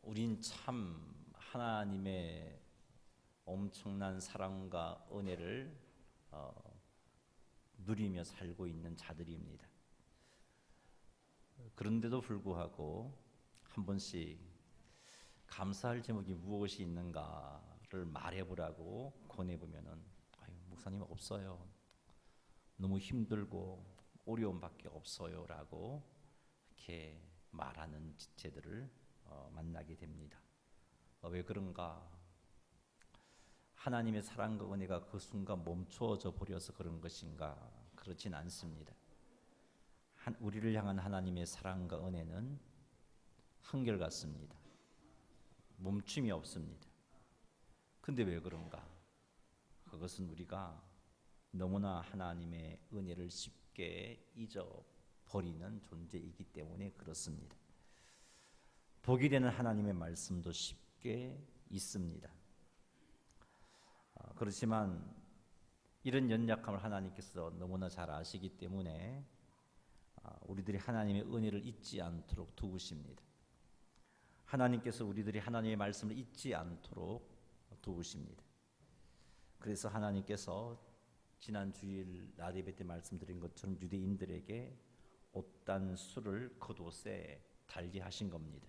우린 참 하나님의 엄청난 사랑과 은혜를 누리며 살고 있는 자들입니다. 그런데도 불구하고 한 번씩 감사할 제목이 무엇이 있는가를 말해보라고 권해보면은 목사님 없어요. 너무 힘들고 어려움밖에 없어요 라고 이렇게 말하는 지체들을 만나게 됩니다. 왜 그런가? 하나님의 사랑과 은혜가 그 순간 멈추어져 버려서 그런 것인가? 그렇진 않습니다. 우리를 향한 하나님의 사랑과 은혜는 한결같습니다. 멈춤이 없습니다. 근데 왜 그런가? 그것은 우리가 너무나 하나님의 은혜를 쉽게 잊어버리는 존재이기 때문에 그렇습니다. 복이 되는 하나님의 말씀도 쉽게 잊습니다. 그렇지만 이런 연약함을 하나님께서 너무나 잘 아시기 때문에 우리들이 하나님의 은혜를 잊지 않도록 도우십니다. 하나님께서 우리들이 하나님의 말씀을 잊지 않도록 도우십니다. 그래서 하나님께서 지난 주일 라디베 때 말씀드린 것처럼 유대인들에게 옷단 술을 겉옷에 달게 하신 겁니다.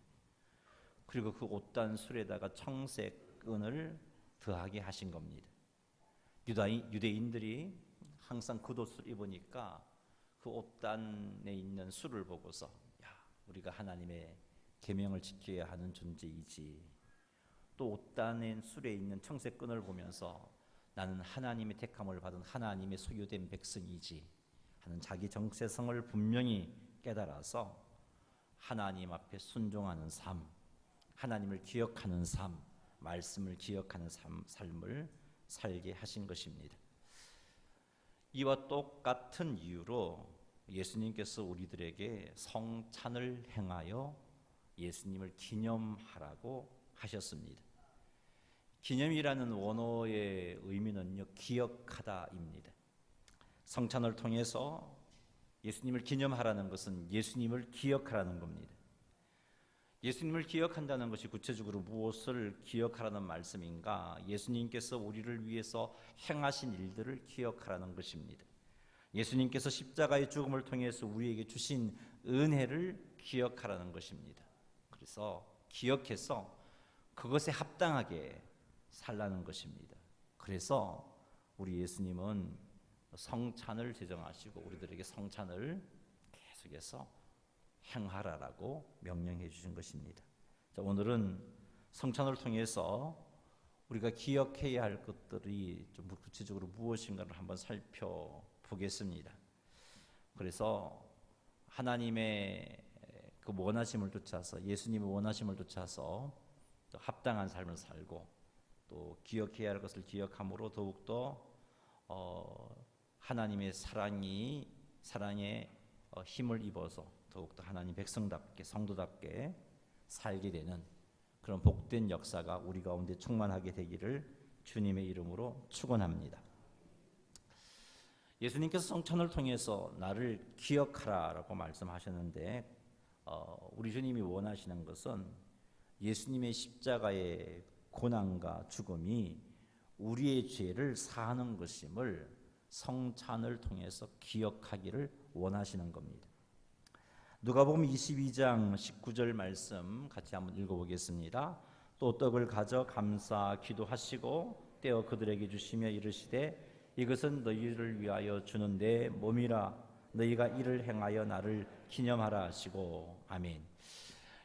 그리고 그 옷단 술에다가 청색끈을 더하게 하신 겁니다. 유대인들이 항상 겉옷을 입으니까 그 옷단에 있는 술을 보고서 우리가 하나님의 계명을 지켜야 하는 존재이지, 또 옷단의 술에 있는 청색끈을 보면서 나는 하나님의 택함을 받은 하나님의 소유된 백성이지 하는 자기 정체성을 분명히 깨달아서 하나님 앞에 순종하는 삶, 하나님을 기억하는 삶, 말씀을 기억하는 삶을 살게 하신 것입니다. 이와 똑같은 이유로 예수님께서 우리들에게 성찬을 행하여 예수님을 기념하라고 하셨습니다. 기념이라는 원어의 의미는요, 기억하다입니다. 성찬을 통해서 예수님을 기념하라는 것은 예수님을 기억하라는 겁니다. 예수님을 기억한다는 것이 구체적으로 무엇을 기억하라는 말씀인가? 예수님께서 우리를 위해서 행하신 일들을 기억하라는 것입니다. 예수님께서 십자가의 죽음을 통해서 우리에게 주신 은혜를 기억하라는 것입니다. 그래서 기억해서 그것에 합당하게 살라는 것입니다. 그래서 우리 예수님은 성찬을 제정하시고 우리들에게 성찬을 계속해서 행하라라고 명령해 주신 것입니다. 자, 오늘은 성찬을 통해서 우리가 기억해야 할 것들이 좀 구체적으로 무엇인가를 한번 살펴보겠습니다. 그래서 하나님의 그 원하심을 쫓아서, 예수님의 원하심을 쫓아서 합당한 삶을 살고, 또 기억해야 할 것을 기억함으로 더욱더 하나님의 사랑에 힘을 입어서 더욱더 하나님 백성답게, 성도답게 살게 되는 그런 복된 역사가 우리 가운데 충만하게 되기를 주님의 이름으로 축원합니다. 예수님께서 성찬을 통해서 나를 기억하라라고 말씀하셨는데, 우리 주님이 원하시는 것은 예수님의 십자가의 고난과 죽음이 우리의 죄를 사하는 것임을 성찬을 통해서 기억하기를 원하시는 겁니다. 누가복음 22장 19절 말씀 같이 한번 읽어보겠습니다. 또 떡을 가져 감사 기도하시고 떼어 그들에게 주시며 이르시되 이것은 너희를 위하여 주는 내 몸이라, 너희가 이를 행하여 나를 기념하라 하시고. 아멘.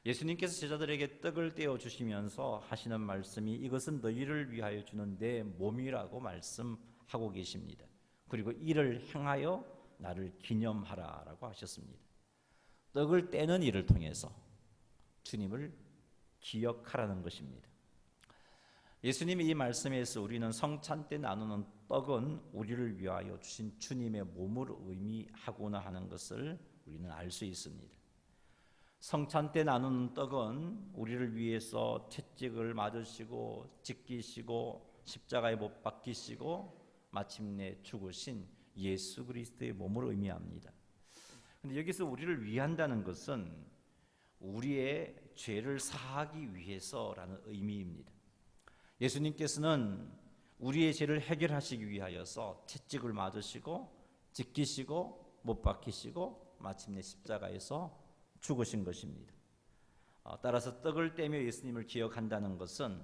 예수님께서 제자들에게 떡을 떼어 주시면서 하시는 말씀이 이것은 너희를 위하여 주는 내 몸이라고 말씀하고 계십니다. 그리고 이를 행하여 나를 기념하라라고 하셨습니다. 떡을 떼는 일을 통해서 주님을 기억하라는 것입니다. 예수님의 이 말씀에서 우리는 성찬 때 나누는 떡은 우리를 위하여 주신 주님의 몸을 의미하구나 하는 것을 우리는 알 수 있습니다. 성찬 때 나누는 떡은 우리를 위해서 채찍을 맞으시고 찢기시고 십자가에 못 박히시고 마침내 죽으신 예수 그리스도의 몸을 의미합니다. 근데 여기서 우리를 위한다는 것은 우리의 죄를 사하기 위해서라는 의미입니다. 예수님께서는 우리의 죄를 해결하시기 위하여서 채찍을 맞으시고 찢기시고 못 박히시고 마침내 십자가에서 죽으신 것입니다. 따라서 떡을 떼며 예수님을 기억한다는 것은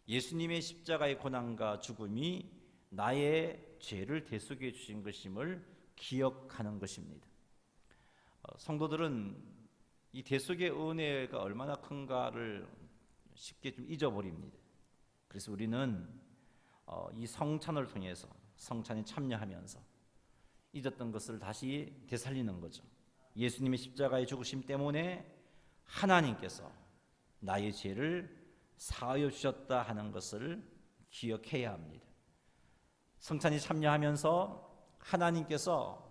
예수님의 십자가의 고난과 죽음이 나의 죄를 대속해 주신 것임을 기억하는 것입니다. 성도들은 이 대속의 은혜가 얼마나 큰가를 쉽게 좀 잊어버립니다. 그래서 우리는 이 성찬을 통해서 성찬에 참여하면서 잊었던 것을 다시 되살리는 거죠. 예수님의 십자가의 죽으심 때문에 하나님께서 나의 죄를 사하여 주셨다 하는 것을 기억해야 합니다. 성찬에 참여하면서 하나님께서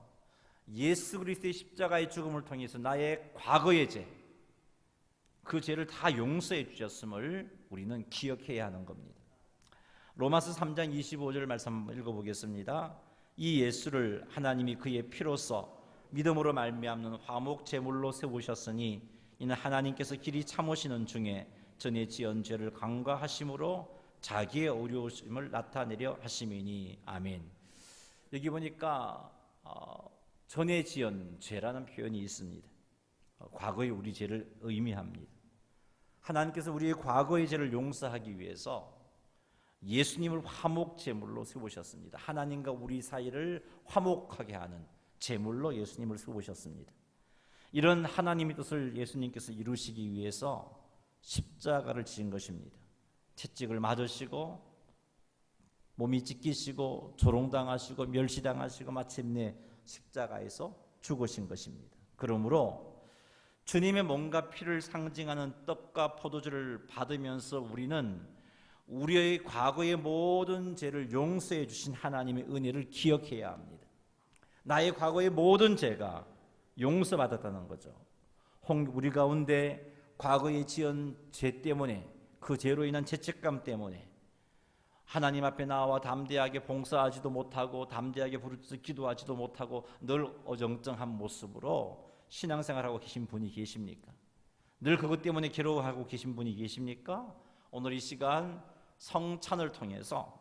예수 그리스도의 십자가의 죽음을 통해서 나의 과거의 죄, 그 죄를 다 용서해 주셨음을 우리는 기억해야 하는 겁니다. 로마서 3장 25절 말씀 한번 읽어보겠습니다. 이 예수를 하나님이 그의 피로써 믿음으로 말미암는 화목 제물로 세우셨으니 이는 하나님께서 길이 참으시는 중에 전에 지은 죄를 간과하심으로 자기의 어려우심을 나타내려 하심이니. 아멘. 여기 보니까 전에 지은 죄라는 표현이 있습니다. 과거의 우리 죄를 의미합니다. 하나님께서 우리의 과거의 죄를 용서하기 위해서 예수님을 화목 제물로 세우셨습니다. 하나님과 우리 사이를 화목하게 하는 제물로 예수님을 세우셨습니다. 이런 하나님의 뜻을 예수님께서 이루시기 위해서 십자가를 지신 것입니다. 채찍을 맞으시고 몸이 찢기시고 조롱당하시고 멸시당하시고 마침내 십자가에서 죽으신 것입니다. 그러므로 주님의 몸과 피를 상징하는 떡과 포도주를 받으면서 우리는 우리의 과거의 모든 죄를 용서해 주신 하나님의 은혜를 기억해야 합니다. 나의 과거의 모든 죄가 용서받았다는 거죠. 우리 가운데 과거에 지은 죄 때문에, 그 죄로 인한 죄책감 때문에 하나님 앞에 나와 담대하게 봉사하지도 못하고 담대하게 부르짖어 기도하지도 못하고 늘 어정쩡한 모습으로 신앙생활하고 계신 분이 계십니까? 늘 그것 때문에 괴로워하고 계신 분이 계십니까? 오늘 이 시간 성찬을 통해서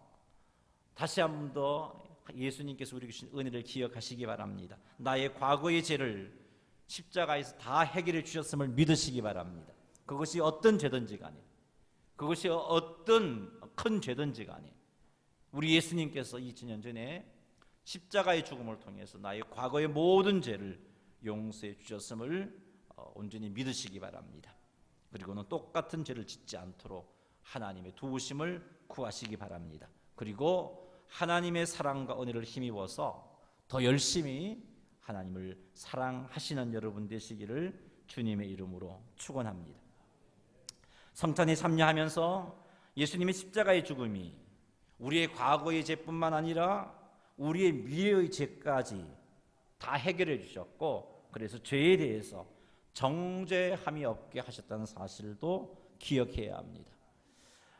다시 한 번 더 예수님께서 우리에게 주신 은혜를 기억하시기 바랍니다. 나의 과거의 죄를 십자가에서 다 해결해 주셨음을 믿으시기 바랍니다. 그것이 어떤 죄든지 간에, 그것이 어떤 큰 죄든지 간에 우리 예수님께서 2000년 전에 십자가의 죽음을 통해서 나의 과거의 모든 죄를 용서해 주셨음을 온전히 믿으시기 바랍니다. 그리고는 똑같은 죄를 짓지 않도록 하나님의 도우심을 구하시기 바랍니다. 그리고 하나님의 사랑과 은혜를 힘입어서 더 열심히 하나님을 사랑하시는 여러분 되시기를 주님의 이름으로 축원합니다. 성찬에 참여하면서 예수님의 십자가의 죽음이 우리의 과거의 죄뿐만 아니라 우리의 미래의 죄까지 다 해결해 주셨고, 그래서 죄에 대해서 정죄함이 없게 하셨다는 사실도 기억해야 합니다.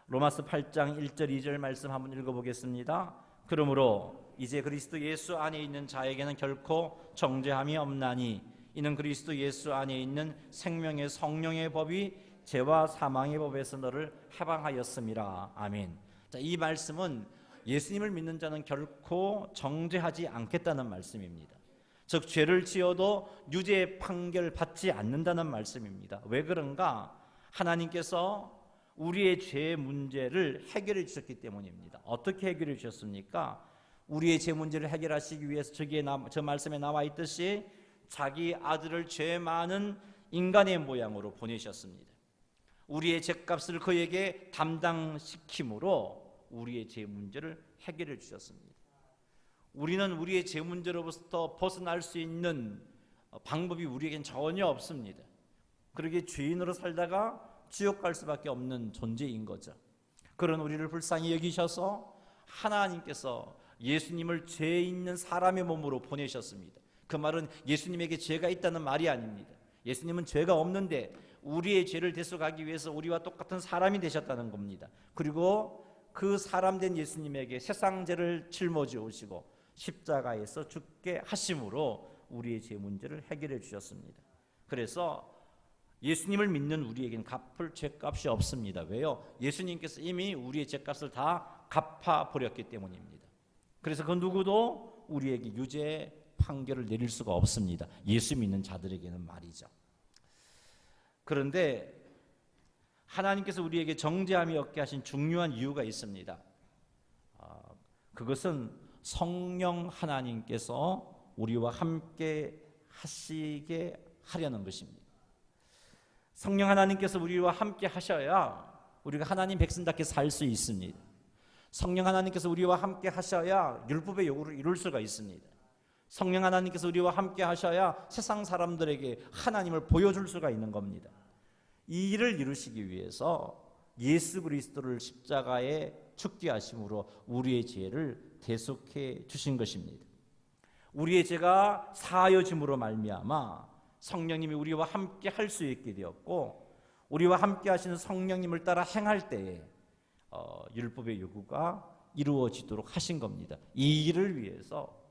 로마서 8장 1절 2절 말씀 한번 읽어보겠습니다. 그러므로 이제 그리스도 예수 안에 있는 자에게는 결코 정죄함이 없나니 이는 그리스도 예수 안에 있는 생명의 성령의 법이 죄와 사망의 법에서 너를 해방하였음이라. 아멘. 자, 이 말씀은 예수님을 믿는 자는 결코 정죄하지 않겠다는 말씀입니다. 즉 죄를 지어도 유죄 판결 받지 않는다는 말씀입니다. 왜 그런가? 하나님께서 우리의 죄 문제를 해결해 주셨기 때문입니다. 어떻게 해결해 주셨습니까? 우리의 죄 문제를 해결하시기 위해서 저 말씀에 나와 있듯이 자기 아들을 죄 많은 인간의 모양으로 보내셨습니다. 우리의 죄값을 그에게 담당시킴으로 우리의 죄 문제를 해결해 주셨습니다. 우리는 우리의 죄 문제로부터 벗어날 수 있는 방법이 우리에겐 전혀 없습니다. 그러기에 죄인으로 살다가 지옥 갈 수밖에 없는 존재인 거죠. 그런 우리를 불쌍히 여기셔서 하나님께서 예수님을 죄 있는 사람의 몸으로 보내셨습니다. 그 말은 예수님에게 죄가 있다는 말이 아닙니다. 예수님은 죄가 없는데 우리의 죄를 대속하기 위해서 우리와 똑같은 사람이 되셨다는 겁니다. 그리고 그 사람 된 예수님에게 세상 죄를 짊어지시고 십자가에서 죽게 하심으로 우리의 죄 문제를 해결해 주셨습니다. 그래서 예수님을 믿는 우리에게는 갚을 죄값이 없습니다. 왜요? 예수님께서 이미 우리의 죄값을 다 갚아버렸기 때문입니다. 그래서 그 누구도 우리에게 유죄 판결을 내릴 수가 없습니다. 예수 믿는 자들에게는 말이죠. 그런데 하나님께서 우리에게 정죄함이 없게 하신 중요한 이유가 있습니다. 그것은 성령 하나님께서 우리와 함께 하시게 하려는 것입니다. 성령 하나님께서 우리와 함께 하셔야 우리가 하나님 백성답게 살 수 있습니다. 성령 하나님께서 우리와 함께 하셔야 율법의 요구를 이룰 수가 있습니다. 성령 하나님께서 우리와 함께 하셔야 세상 사람들에게 하나님을 보여줄 수가 있는 겁니다. 이 일을 이루시기 위해서 예수 그리스도를 십자가에 죽게 하심으로 우리의 죄를 대속해 주신 것입니다. 우리의 죄가 사하여짐으로 말미암아 성령님이 우리와 함께 할 수 있게 되었고, 우리와 함께 하시는 성령님을 따라 행할 때에 율법의 요구가 이루어지도록 하신 겁니다. 이 일을 위해서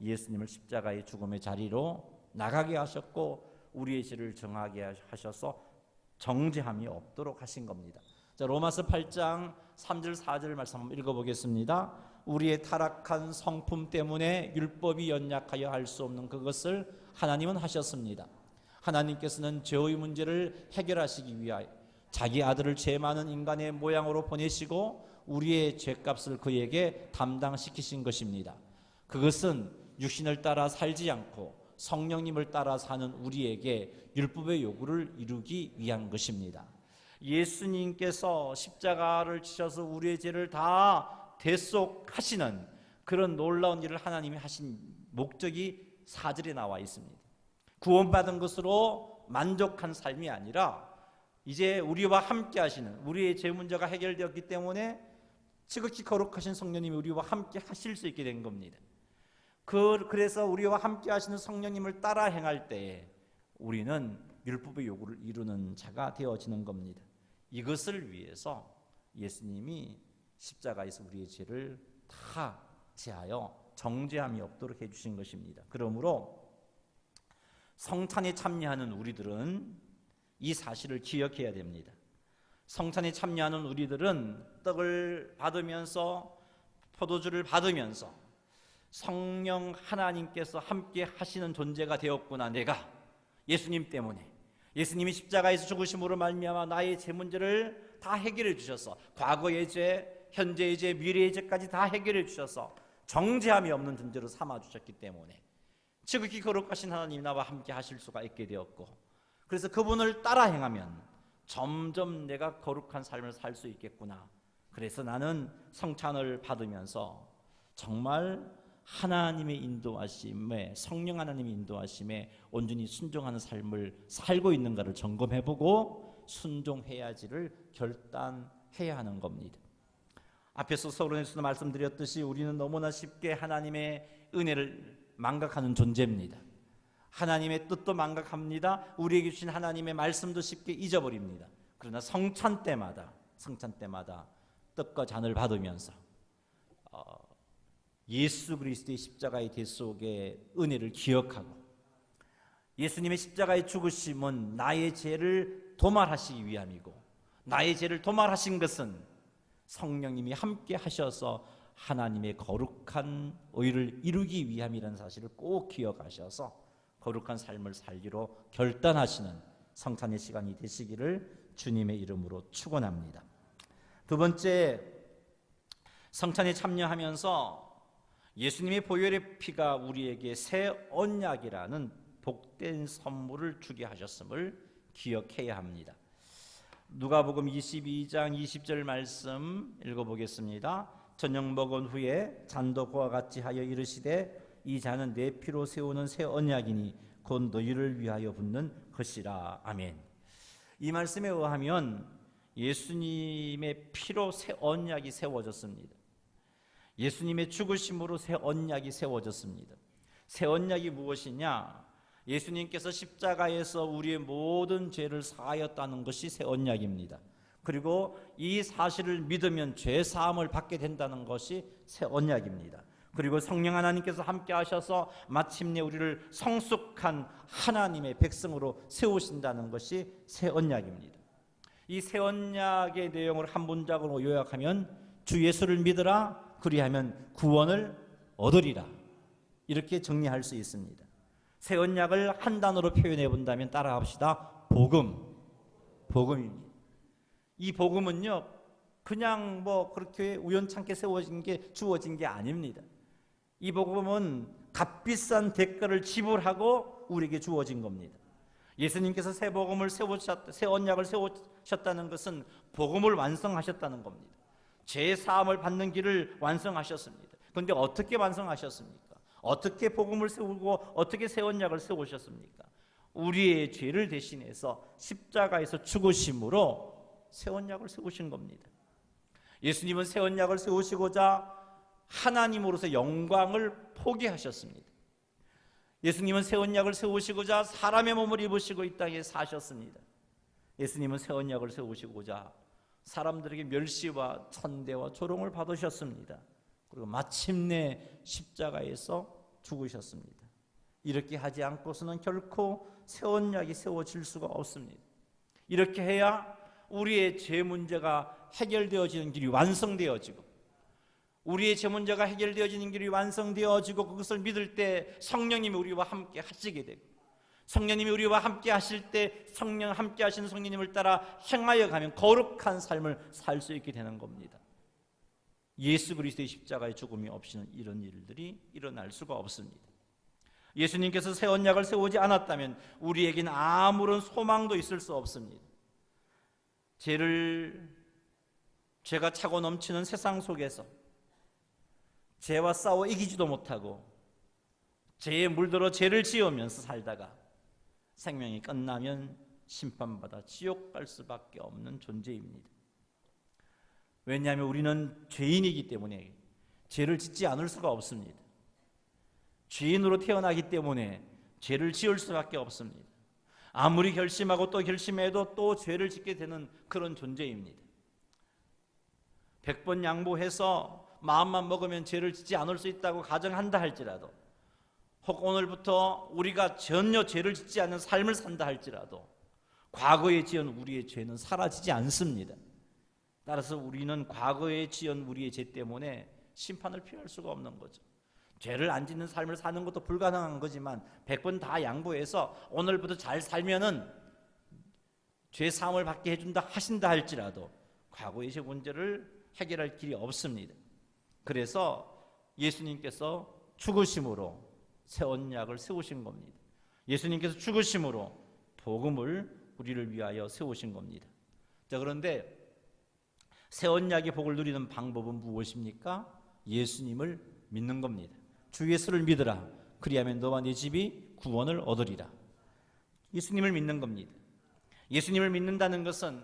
예수님을 십자가의 죽음의 자리로 나가게 하셨고, 우리의 죄를 정하게 하셔서 정죄함이 없도록 하신 겁니다. 자, 로마서 8장 3절 4절 말씀 한번 읽어보겠습니다. 우리의 타락한 성품 때문에 율법이 연약하여 할 수 없는 그것을 하나님은 하셨습니다. 하나님께서는 죄의 문제를 해결하시기 위하여 자기 아들을 죄 많은 인간의 모양으로 보내시고 우리의 죄값을 그에게 담당시키신 것입니다. 그것은 육신을 따라 살지 않고 성령님을 따라 사는 우리에게 율법의 요구를 이루기 위한 것입니다. 예수님께서 십자가를 지셔서 우리의 죄를 다 대속하시는 그런 놀라운 일을 하나님이 하신 목적이 4절에 나와 있습니다. 구원받은 것으로 만족한 삶이 아니라 이제 우리와 함께 하시는, 우리의 죄 문제가 해결되었기 때문에 지극히 거룩하신 성령님이 우리와 함께 하실 수 있게 된 겁니다. 그래서 우리와 함께 하시는 성령님을 따라 행할 때에 우리는 율법의 요구를 이루는 자가 되어지는 겁니다. 이것을 위해서 예수님이 십자가에서 우리의 죄를 다 제하여 정죄함이 없도록 해주신 것입니다. 그러므로 성찬에 참여하는 우리들은 이 사실을 기억해야 됩니다. 성찬에 참여하는 우리들은 떡을 받으면서 포도주를 받으면서 성령 하나님께서 함께 하시는 존재가 되었구나. 내가 예수님 때문에, 예수님이 십자가에서 죽으심으로 말미암아 나의 죄 문제를 다 해결해 주셔서 과거의 죄, 현재의 죄, 미래의 죄까지 다 해결해 주셔서 정죄함이 없는 존재로 삼아 주셨기 때문에 지극히 거룩하신 하나님이 나와 함께 하실 수가 있게 되었고, 그래서 그분을 따라 행하면 점점 내가 거룩한 삶을 살 수 있겠구나. 그래서 나는 성찬을 받으면서 정말 하나님의 인도하심에, 성령 하나님의 인도하심에 온전히 순종하는 삶을 살고 있는가를 점검해보고 순종해야지를 결단해야 하는 겁니다. 앞에서 서론에서도 말씀드렸듯이 우리는 너무나 쉽게 하나님의 은혜를 망각하는 존재입니다. 하나님의 뜻도 망각합니다. 우리에게 주신 하나님의 말씀도 쉽게 잊어버립니다. 그러나 성찬 때마다 떡과 잔을 받으면서 예수 그리스도의 십자가의 대속의 은혜를 기억하고, 예수님의 십자가의 죽으심은 나의 죄를 도말하시기 위함이고, 나의 죄를 도말하신 것은 성령님이 함께 하셔서 하나님의 거룩한 의를 이루기 위함이라는 사실을 꼭 기억하셔서 거룩한 삶을 살기로 결단하시는 성찬의 시간이 되시기를 주님의 이름으로 축원합니다. 두 번째, 성찬에 참여하면서 예수님의 보혈의 피가 우리에게 새 언약이라는 복된 선물을 주게 하셨음을 기억해야 합니다. 누가복음 22장 20절 말씀 읽어보겠습니다. 저녁 먹은 후에 잔도 그와 같이 하여 이르시되 이 잔은 내 피로 세우는 새 언약이니 곧 너희를 위하여 붓는 것이라. 아멘. 이 말씀에 의하면 예수님의 피로 새 언약이 세워졌습니다. 예수님의 죽으심으로 새 언약이 세워졌습니다. 새 언약이 무엇이냐? 예수님께서 십자가에서 우리의 모든 죄를 사하였다는 것이 새 언약입니다. 그리고 이 사실을 믿으면 죄 사함을 받게 된다는 것이 새 언약입니다. 그리고 성령 하나님께서 함께 하셔서 마침내 우리를 성숙한 하나님의 백성으로 세우신다는 것이 새 언약입니다. 이 새 언약의 내용을 한 문장으로 요약하면 주 예수를 믿으라 그리하면 구원을 얻으리라, 이렇게 정리할 수 있습니다. 새 언약을 한 단어로 표현해 본다면 따라합시다. 복음입니다. 이 복음은요 그냥 그렇게 우연찮게 주어진 게 아닙니다. 이 복음은 값비싼 대가를 지불하고 우리에게 주어진 겁니다. 예수님께서 새 언약을 세우셨다는 것은 복음을 완성하셨다는 겁니다. 죄 사함을 받는 길을 완성하셨습니다. 그런데 어떻게 완성하셨습니까? 어떻게 복음을 세우고 어떻게 새 언약을 세우셨습니까? 우리의 죄를 대신해서 십자가에서 죽으심으로 새 언약을 세우신 겁니다. 예수님은 새 언약을 세우시고자 하나님으로서 영광을 포기하셨습니다. 예수님은 새 언약을 세우시고자 사람의 몸을 입으시고 이 땅에 사셨습니다. 예수님은 새 언약을 세우시고자 사람들에게 멸시와 천대와 조롱을 받으셨습니다. 그리고 마침내 십자가에서 죽으셨습니다. 이렇게 하지 않고서는 결코 새 언약이 세워질 수가 없습니다. 이렇게 해야 우리의 죄 문제가 해결되어지는 길이 완성되어지고, 우리의 죄 문제가 해결되어지는 길이 완성되어지고, 그것을 믿을 때 성령님이 우리와 함께 하시게 되고, 성령님이 우리와 함께 하실 때 함께 하시는 성령님을 따라 행하여 가면 거룩한 삶을 살 수 있게 되는 겁니다. 예수 그리스도의 십자가의 죽음이 없이는 이런 일들이 일어날 수가 없습니다. 예수님께서 새 언약을 세우지 않았다면 우리에게는 아무런 소망도 있을 수 없습니다. 죄가 차고 넘치는 세상 속에서 죄와 싸워 이기지도 못하고 죄에 물들어 죄를 지으면서 살다가 생명이 끝나면 심판받아 지옥 갈 수밖에 없는 존재입니다. 왜냐하면 우리는 죄인이기 때문에 죄를 짓지 않을 수가 없습니다. 죄인으로 태어나기 때문에 죄를 지을 수밖에 없습니다. 아무리 결심하고 또 결심해도 또 죄를 짓게 되는 그런 존재입니다. 100번 양보해서 마음만 먹으면 죄를 짓지 않을 수 있다고 가정한다 할지라도, 혹 오늘부터 우리가 전혀 죄를 짓지 않는 삶을 산다 할지라도 과거에 지은 우리의 죄는 사라지지 않습니다. 따라서 우리는 과거에 지은 우리의 죄 때문에 심판을 피할 수가 없는 거죠. 죄를 안 짓는 삶을 사는 것도 불가능한 거지만 100번 다 양보해서 오늘부터 잘 살면은 죄 사함을 받게 해준다 하신다 할지라도 과거의 죄 문제를 해결할 길이 없습니다. 그래서 예수님께서 죽으심으로 새 언약을 세우신 겁니다. 예수님께서 죽으심으로 복음을 우리를 위하여 세우신 겁니다. 자, 그런데 새 언약의 복을 누리는 방법은 무엇입니까? 예수님을 믿는 겁니다. 주 예수를 믿으라. 그리하면 너와 네 집이 구원을 얻으리라. 예수님을 믿는 겁니다. 예수님을 믿는다는 것은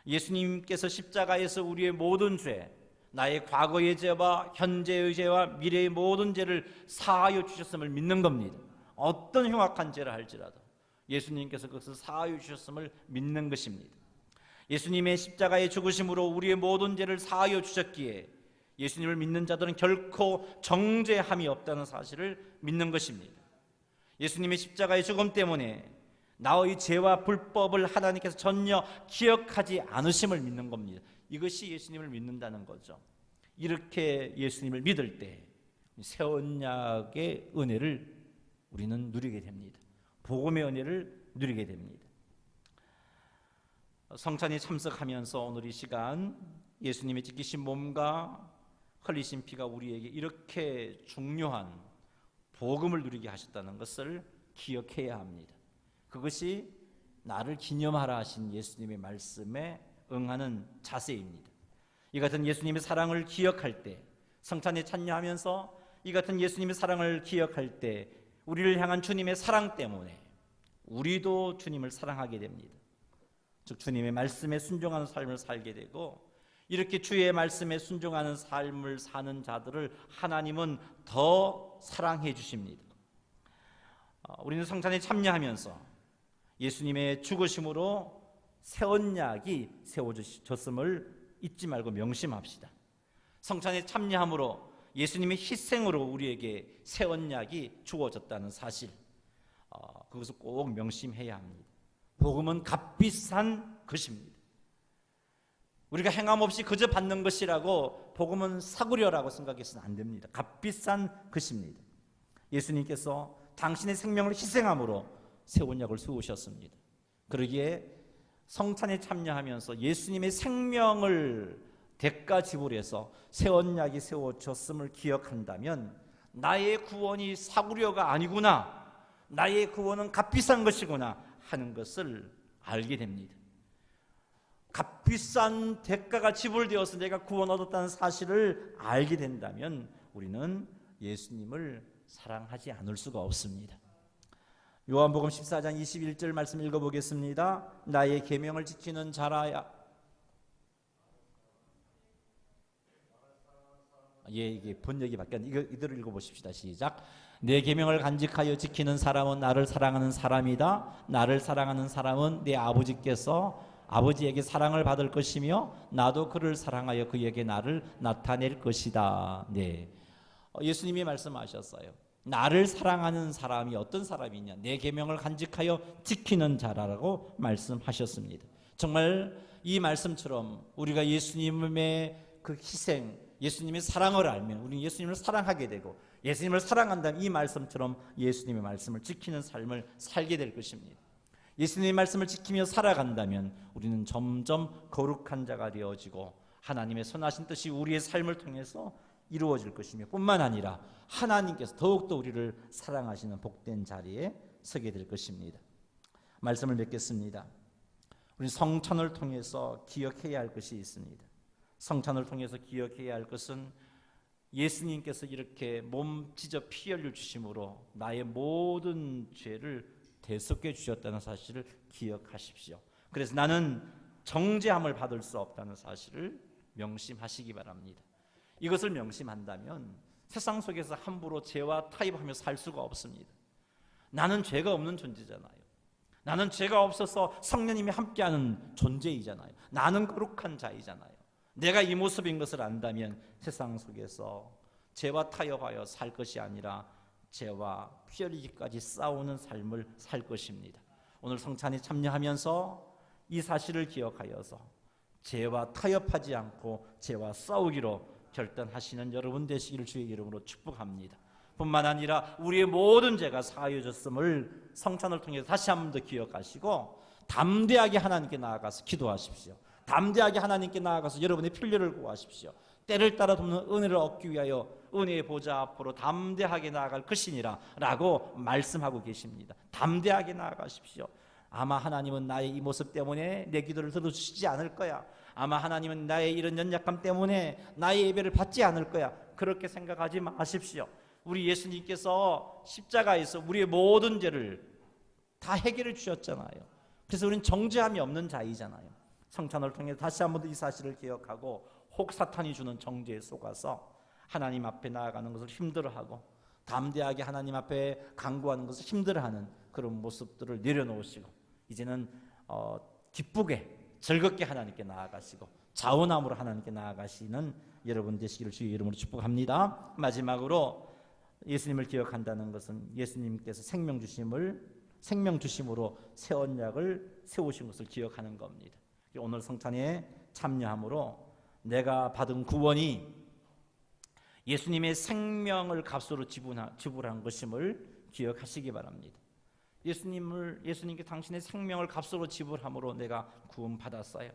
예수님께서 십자가에서 우리의 모든 죄, 나의 과거의 죄와 현재의 죄와 미래의 모든 죄를 사하여 주셨음을 믿는 겁니다. 어떤 흉악한 죄를 할지라도 예수님께서 그것을 사하여 주셨음을 믿는 것입니다. 예수님의 십자가의 죽으심으로 우리의 모든 죄를 사하여 주셨기에 예수님을 믿는 자들은 결코 정죄함이 없다는 사실을 믿는 것입니다. 예수님의 십자가의 죽음 때문에 나의 죄와 불법을 하나님께서 전혀 기억하지 않으심을 믿는 겁니다. 이것이 예수님을 믿는다는 거죠. 이렇게 예수님을 믿을 때 새 언약의 은혜를 우리는 누리게 됩니다. 복음의 은혜를 누리게 됩니다. 성찬에 참석하면서 오늘 이 시간 예수님의 찢기신 몸과 흘리신 피가 우리에게 이렇게 중요한 복음을 누리게 하셨다는 것을 기억해야 합니다. 그것이 나를 기념하라 하신 예수님의 말씀에 응하는 자세입니다. 이 같은 예수님의 사랑을 기억할 때, 성찬에 참여하면서 이 같은 예수님의 사랑을 기억할 때 우리를 향한 주님의 사랑 때문에 우리도 주님을 사랑하게 됩니다. 즉 주님의 말씀에 순종하는 삶을 살게 되고, 이렇게 주의 말씀에 순종하는 삶을 사는 자들을 하나님은 더 사랑해 주십니다. 우리는 성찬에 참여하면서 예수님의 죽으심으로 새 언약이 세워졌음을 잊지 말고 명심합시다. 성찬에 참여함으로 예수님의 희생으로 우리에게 새 언약이 주어졌다는 사실, 그것을 꼭 명심해야 합니다. 복음은 값비싼 것입니다. 우리가 행함 없이 그저 받는 것이라고 복음은 사구려라고 생각해서는 안 됩니다. 값비싼 것입니다. 예수님께서 당신의 생명을 희생함으로 새 언약을 세우셨습니다. 그러기에 성찬에 참여하면서 예수님의 생명을 대가 지불해서 새 언약이 세워졌음을 기억한다면 나의 구원이 사구려가 아니구나, 나의 구원은 값비싼 것이구나 하는 것을 알게 됩니다. 값비싼 대가가 지불되어서 내가 구원 얻었다는 사실을 알게 된다면 우리는 예수님을 사랑하지 않을 수가 없습니다. 요한복음 14장 21절 말씀 읽어보겠습니다. 나의 계명을 지키는 자라야. 이게 번역이 바뀌었는데 이대로 읽어보십시다. 시작. 내 계명을 간직하여 지키는 사람은 나를 사랑하는 사람이다. 나를 사랑하는 사람은 내 아버지께서 아버지에게 사랑을 받을 것이며 나도 그를 사랑하여 그에게 나를 나타낼 것이다. 네, 예수님이 말씀하셨어요. 나를 사랑하는 사람이 어떤 사람이냐? 내 계명을 간직하여 지키는 자라고 말씀하셨습니다. 정말 이 말씀처럼 우리가 예수님의 그 희생, 예수님의 사랑을 알면 우리는 예수님을 사랑하게 되고, 예수님을 사랑한다면 이 말씀처럼 예수님의 말씀을 지키는 삶을 살게 될 것입니다. 예수님의 말씀을 지키며 살아간다면 우리는 점점 거룩한 자가 되어지고 하나님의 선하신 뜻이 우리의 삶을 통해서 이루어질 것이며, 뿐만 아니라 하나님께서 더욱더 우리를 사랑하시는 복된 자리에 서게 될 것입니다. 말씀을 맺겠습니다. 우리 성찬을 통해서 기억해야 할 것이 있습니다. 성찬을 통해서 기억해야 할 것은 예수님께서 이렇게 몸 찢어 피 흘려 주심으로 나의 모든 죄를 대속해 주셨다는 사실을 기억하십시오. 그래서 나는 정죄함을 받을 수 없다는 사실을 명심하시기 바랍니다. 이것을 명심한다면 세상 속에서 함부로 죄와 타협하며 살 수가 없습니다. 나는 죄가 없는 존재잖아요. 나는 죄가 없어서 성령님이 함께하는 존재이잖아요. 나는 거룩한 자이잖아요. 내가 이 모습인 것을 안다면 세상 속에서 죄와 타협하여 살 것이 아니라 죄와 피 흘리기까지 싸우는 삶을 살 것입니다. 오늘 성찬에 참여하면서 이 사실을 기억하여서 죄와 타협하지 않고 죄와 싸우기로 결단하시는 여러분 되시기를 주의 이름으로 축복합니다. 뿐만 아니라 우리의 모든 죄가 사하여졌음을 성찬을 통해서 다시 한 번 더 기억하시고 담대하게 하나님께 나아가서 기도하십시오. 담대하게 하나님께 나아가서 여러분의 필요를 구하십시오. 때를 따라 돕는 은혜를 얻기 위하여 은혜의 보좌 앞으로 담대하게 나아갈 것이니라 라고 말씀하고 계십니다. 담대하게 나아가십시오. 아마 하나님은 나의 이 모습 때문에 내 기도를 들어주시지 않을 거야. 아마 하나님은 나의 이런 연약함 때문에 나의 예배를 받지 않을 거야. 그렇게 생각하지 마십시오. 우리 예수님께서 십자가에서 우리의 모든 죄를 다 해결해 주셨잖아요. 그래서 우리는 정죄함이 없는 자이잖아요. 성찬을 통해 다시 한 번 더 이 사실을 기억하고 혹 사탄이 주는 정죄에 속아서 하나님 앞에 나아가는 것을 힘들어하고 담대하게 하나님 앞에 간구하는 것을 힘들어하는 그런 모습들을 내려놓으시고 이제는 기쁘게 즐겁게 하나님께 나아가시고 자원함으로 하나님께 나아가시는 여러분 되시기를 주의 이름으로 축복합니다. 마지막으로 예수님을 기억한다는 것은 예수님께서 생명 주심으로 새 언약을 세우신 것을 기억하는 겁니다. 오늘 성찬에 참여함으로 내가 받은 구원이 예수님의 생명을 값으로 지불한 것임을 기억하시기 바랍니다. 예수님께 당신의 생명을 값으로 지불함으로 내가 구원받았어요.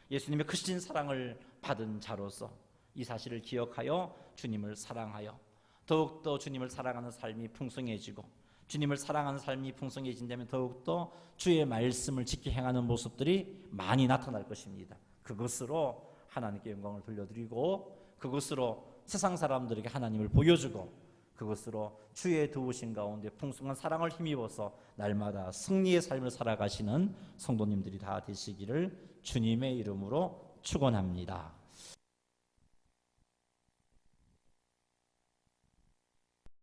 예수님의 크신 사랑을 받은 자로서 이 사실을 기억하여 주님을 사랑하여 더욱더 주님을 사랑하는 삶이 풍성해지고, 주님을 사랑하는 삶이 풍성해진다면 더욱더 주의 말씀을 지켜 행하는 모습들이 많이 나타날 것입니다. 그것으로 하나님께 영광을 돌려드리고, 그것으로 세상 사람들에게 하나님을 보여주고, 그것으로 주의 도우신 가운데 풍성한 사랑을 힘입어서 날마다 승리의 삶을 살아가시는 성도님들이 다 되시기를 주님의 이름으로 축원합니다.